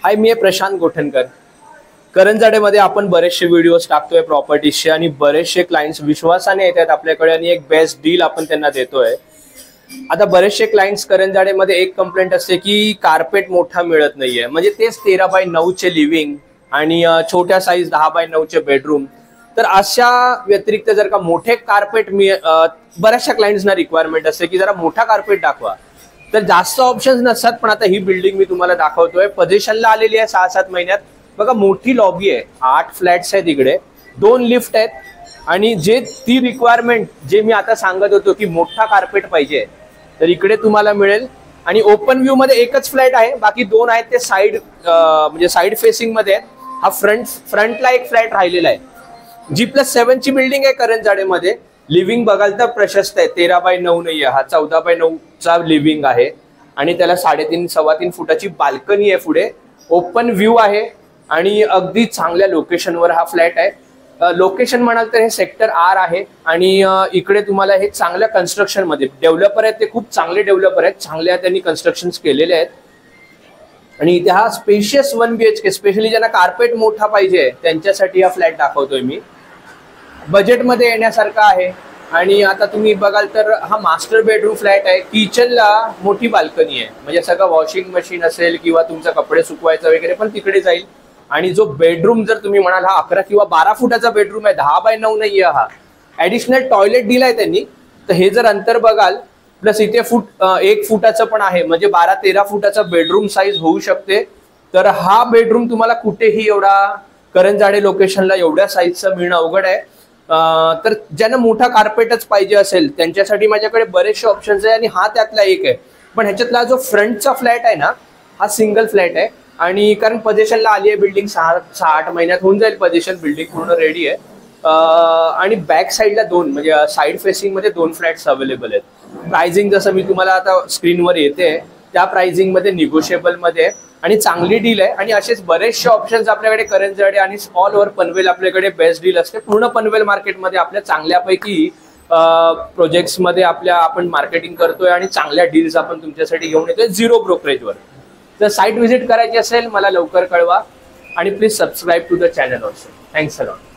हाय, मी आहे प्रशांत गोठणकर. करंजाडेमध्ये आपण बरेचसे व्हिडिओज टाकतोय प्रॉपर्टीजचे आणि बरेचसे क्लायंट्स विश्वासाने येतात आपल्याकडे आणि एक बेस्ट डील आपण त्यांना देतोय. आता बरेचसे क्लायंट्स करंजाडेमध्ये एक कंप्लेंट असते की कार्पेट मोठा मिळत नाहीये, म्हणजे तेच 13x9 लिव्हिंग आणि छोट्या साईज 10x9 बेडरूम. तर अशा व्यतिरिक्त जर का मोठे कार्पेट बऱ्याचशा क्लायंट्सना रिक्वायरमेंट असते की जरा मोठा कार्पेट दाखवा. तर जास्त ऑप्शन्स नसतात, पण आता ही बिल्डिंग मी तुम्हाला दाखवतोय. पोझिशनला आलेली आहे 6-7 महिन्यात. बघा, मोठी लॉबी आहे, 8 फ्लॅट्स आहेत, इकडे 2 लिफ्ट आहेत आणि जे ती रिक्वायरमेंट जे मी आता सांगत होतो की मोठा कार्पेट पाहिजे, तर इकडे तुम्हाला मिळेल. आणि ओपन व्ह्यू मध्ये एकच फ्लॅट आहे, बाकी 2 आहेत ते साइड म्हणजे साइड फेसिंग मध्ये आहेत. हा फ्रंटला एक फ्लॅट राहिलेला आहे. G+7 ची बिल्डिंग आहे करंजाडेमध्ये. लिव्हिंग बघाल तर प्रशस्त आहे, 13x9 नाहीये, हा 14x9चा लिव्हिंग आहे आणि त्याला 3.5-3.25 फुटाची बाल्कनी आहे. पुढे ओपन व्ह्यू आहे आणि अगदी चांगल्या लोकेशनवर हा फ्लॅट आहे. लोकेशन म्हणाल तर हे सेक्टर R आहे आणि इकडे तुम्हाला हे चांगल्या कन्स्ट्रक्शन मध्ये डेव्हलपर आहेत, ते खूप चांगले डेव्हलपर आहेत, चांगल्या त्यांनी कन्स्ट्रक्शन केलेले आहेत. आणि इथे हा स्पेशियस 1 BHK, स्पेशली ज्यांना कार्पेट मोठा पाहिजे त्यांच्यासाठी हा फ्लॅट दाखवतोय मी. बजेटमध्ये येण्यासारखा आहे. आणि आता तुम्ही बघाल तर हा मास्टर बेडरूम फ्लॅट आहे. किचनला मोठी बाल्कनी आहे, म्हणजे सगळं वॉशिंग मशीन असेल किंवा तुमचं कपडे सुकवायचं वगैरे पण तिकडे जाईल. आणि जो बेडरूम जर तुम्ही म्हणाल, हा 11 किंवा 12 फुटाचा बेडरूम आहे, 10x9 नाहीये. हा ऍडिशनल टॉयलेट दिलाय त्यांनी. तर हे जर अंतर बघाल, प्लस इथे 1 फुटाचं पण आहे, म्हणजे 12-13 फुटाचा बेडरूम साईज होऊ शकते. तर हा बेडरूम तुम्हाला कुठेही एवढा करंजाडे लोकेशनला एवढ्या साईजचा मिळणं अवघड आहे. तर ज्यांना मोठा कार्पेटच पाहिजे असेल त्यांच्यासाठी माझ्याकडे बरेचसे ऑप्शन्स आहे आणि हा त्यातला एक आहे. पण ह्याच्यातला जो फ्रंटचा फ्लॅट आहे ना, हा सिंगल फ्लॅट आहे. आणि कारण पोझिशनला आली आहे बिल्डिंग, 6-8 महिन्यात होऊन जाईल पोझिशन, बिल्डिंग पूर्ण रेडी आहे. आणि बॅक साईडला 2 म्हणजे साईड फेसिंग मध्ये 2 फ्लॅट्स अवेलेबल आहेत. प्राइसिंग जसं मी तुम्हाला आता स्क्रीनवर येते त्या प्राइसिंग मध्ये निगोशिएबल मध्ये आणि चांगली डील आहे. आणि असेच बरेचसे ऑप्शन्स आपल्याकडे करंजाडे आणि ऑल ओव्हर पनवेल आपल्याकडे बेस्ट डील असते. पूर्ण पनवेल मार्केटमध्ये आपल्या चांगल्यापैकी प्रोजेक्ट्स मध्ये आपण मार्केटिंग करतोय आणि चांगल्या डील्स आपण तुमच्यासाठी घेऊन येतोय 0 ब्रोकरेजवर. जर साईट व्हिजिट करायची असेल मला लवकर कळवा आणि please subscribe to the channel also. Thanks a lot.